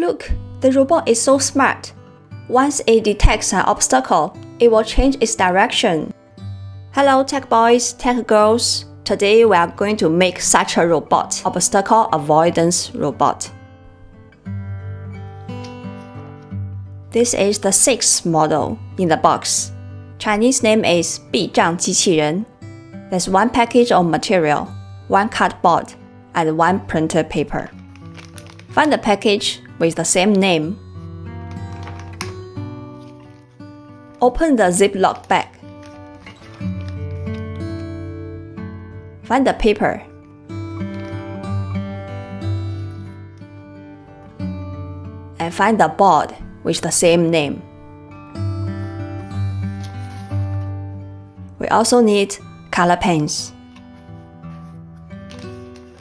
Look, the robot is so smart. Once it detects an obstacle, it will change its direction. Hello tech boys, tech girls. Today we are going to make such a robot, obstacle avoidance robot. This is the 6th model in the box. Chinese name is 避障机器人. There's one package of material, one cardboard, and one printer paper. Find the package with the same name. Open the Ziploc bag. Find the paper. And find the board with the same name. We also need color pens.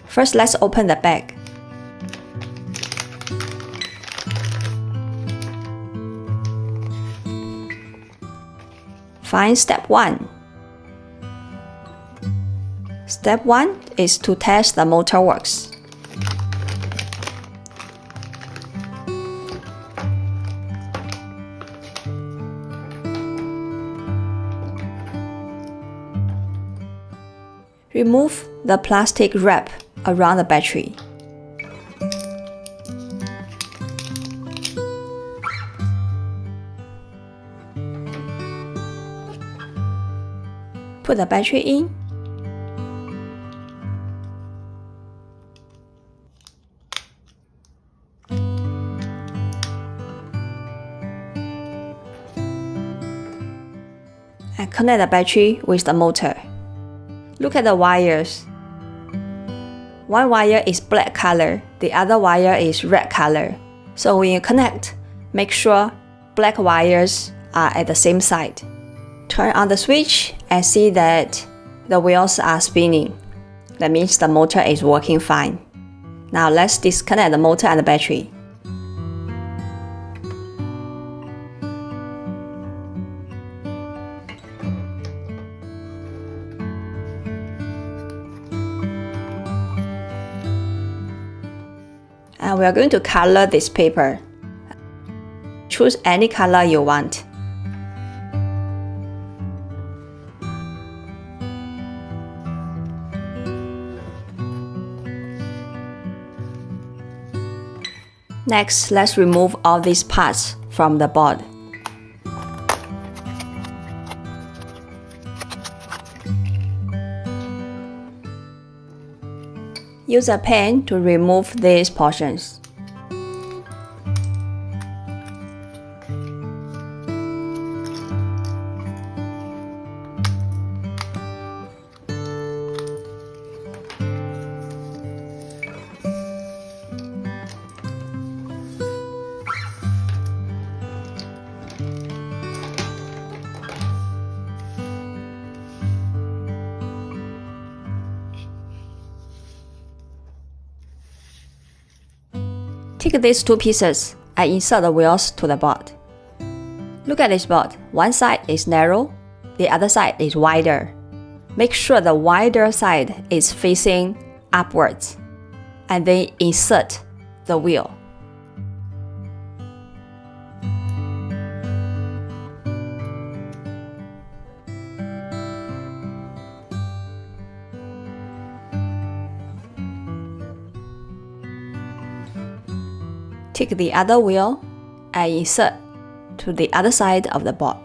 First, let's open the bag. Find step 1. Step 1 is to test the motor works. Remove the plastic wrap around the battery. Put the battery in. And connect the battery with the motor. Look at the wires. One wire is black color, the other wire is red color. So when you connect, make sure black wires are at the same side. Turn on the switch and see that the wheels are spinning. That means the motor is working fine. Now let's disconnect the motor and the battery. And we are going to color this paper. Choose any color you want. Next, let's remove all these parts from the board. Use a pen to remove these portions. Take these two pieces and insert the wheels to the board. Look at this board. One side is narrow, the other side is wider. Make sure the wider side is facing upwards, and then insert the wheel. Take the other wheel and insert to the other side of the board.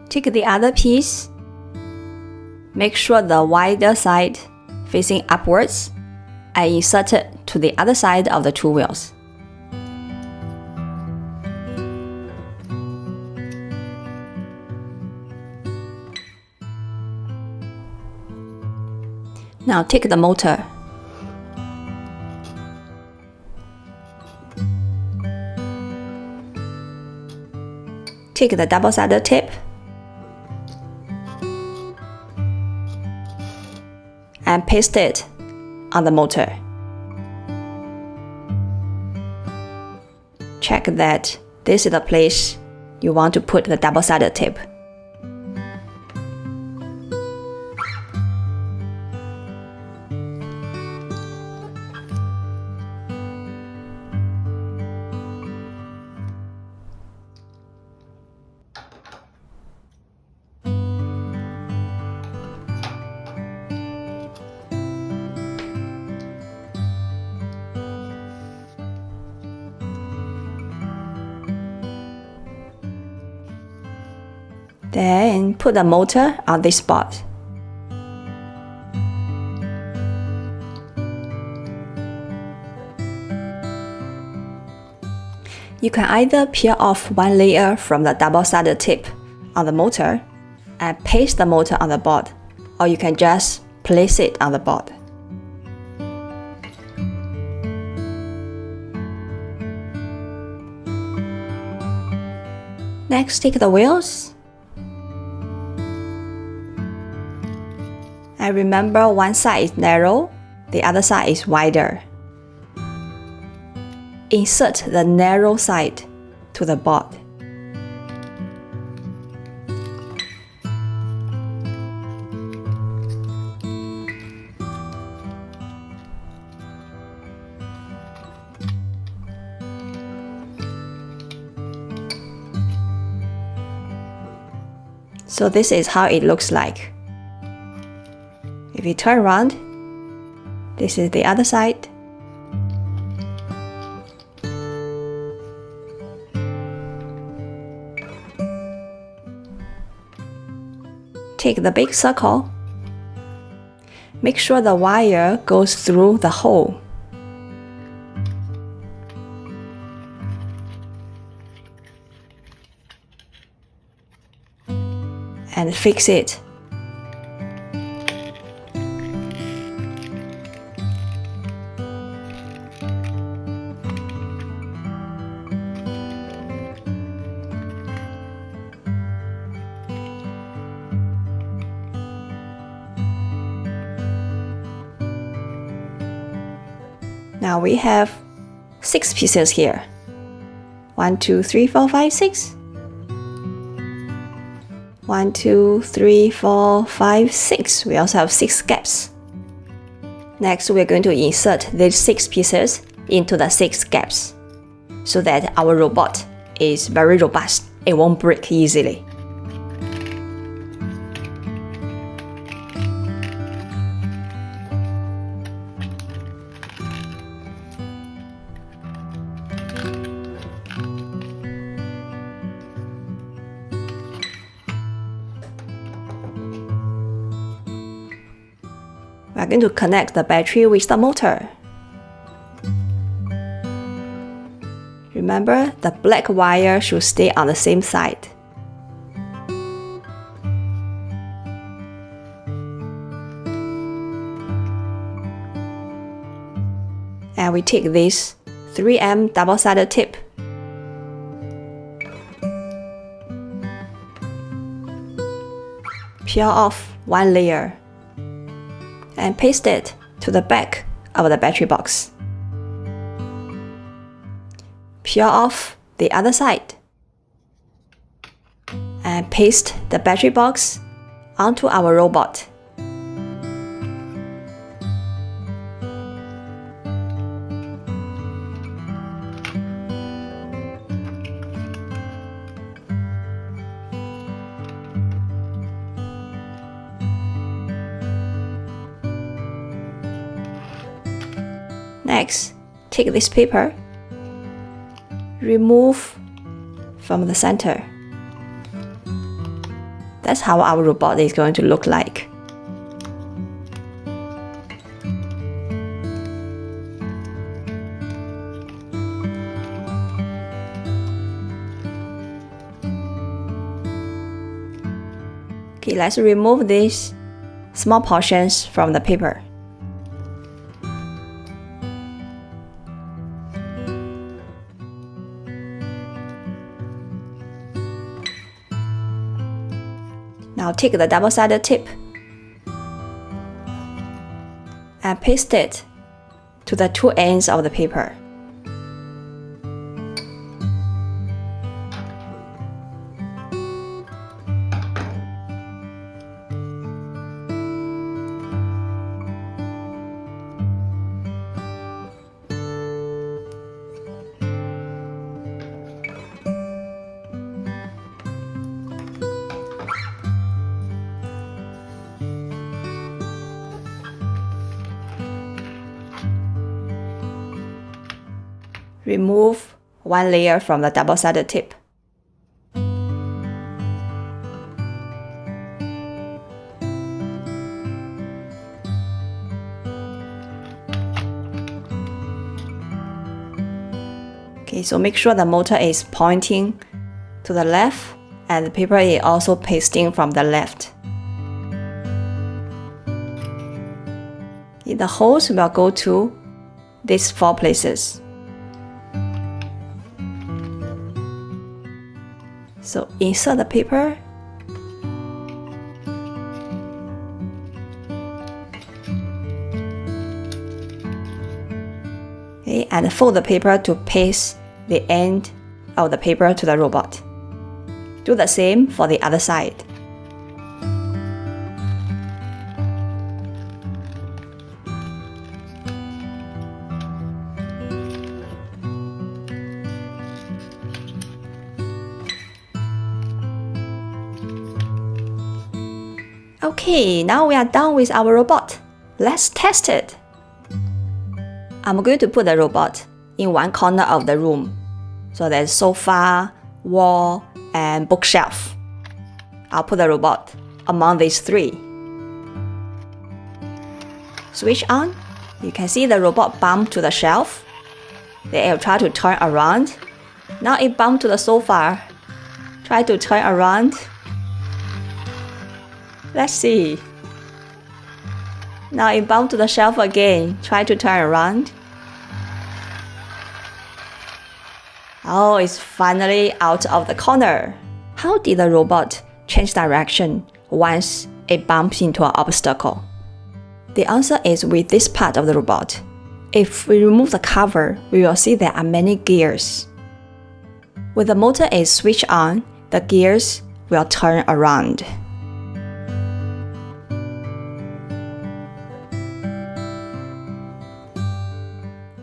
Take the other piece. Make sure the wider side facing upwards and insert it to the other side of the two wheels. Now take the motor. Take the double-sided tape and paste it on the motor. Check that this is the place you want to put the double-sided tape. Then put the motor on this spot. You can either peel off one layer from the double-sided tip on the motor and paste the motor on the board, or you can just place it on the board. Next, take the wheels. And remember, one side is narrow, the other side is wider. Insert the narrow side to the board. So this is how it looks like. If you turn around, this is the other side. Take the big circle. Make sure the wire goes through the hole. And fix it. Now we have 6 pieces here. 1, 2, 3, 4, 5, 6. 1, 2, 3, 4, 5, 6. We also have 6 gaps. Next, we're going to insert these 6 pieces into the 6 gaps so that our robot is very robust. It won't break easily. We are going to connect the battery with the motor. Remember, the black wire should stay on the same side. And we take this 3M double-sided tip. Peel off one layer and paste it to the back of the battery box. Peel off the other side and paste the battery box onto our robot. Next, take this paper, remove from the center. That's how our robot is going to look like. Okay, let's remove these small portions from the paper. Now take the double-sided tip and paste it to the two ends of the paper. Remove one layer from the double-sided tip. Okay, so make sure the motor is pointing to the left and the paper is also pasting from the left. Okay, the holes will go to these 4 places. So insert the paper. Okay, and fold the paper to paste the end of the paper to the robot. Do the same for the other side. Okay, now we are done with our robot. Let's test it. I'm going to put the robot in one corner of the room. So there's sofa, wall, and bookshelf. I'll put the robot among these 3. Switch on. You can see the robot bump to the shelf. Then it will try to turn around. Now it bumped to the sofa. Try to turn around. Let's see. Now it bumped to the shelf again. Try to turn around. Oh, it's finally out of the corner. How did the robot change direction once it bumps into an obstacle? The answer is with this part of the robot. If we remove the cover, we will see there are many gears. When the motor is switched on, the gears will turn around.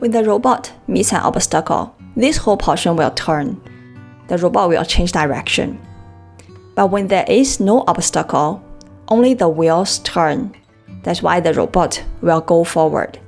When the robot meets an obstacle, this whole portion will turn. The robot will change direction. But when there is no obstacle, only the wheels turn. That's why the robot will go forward.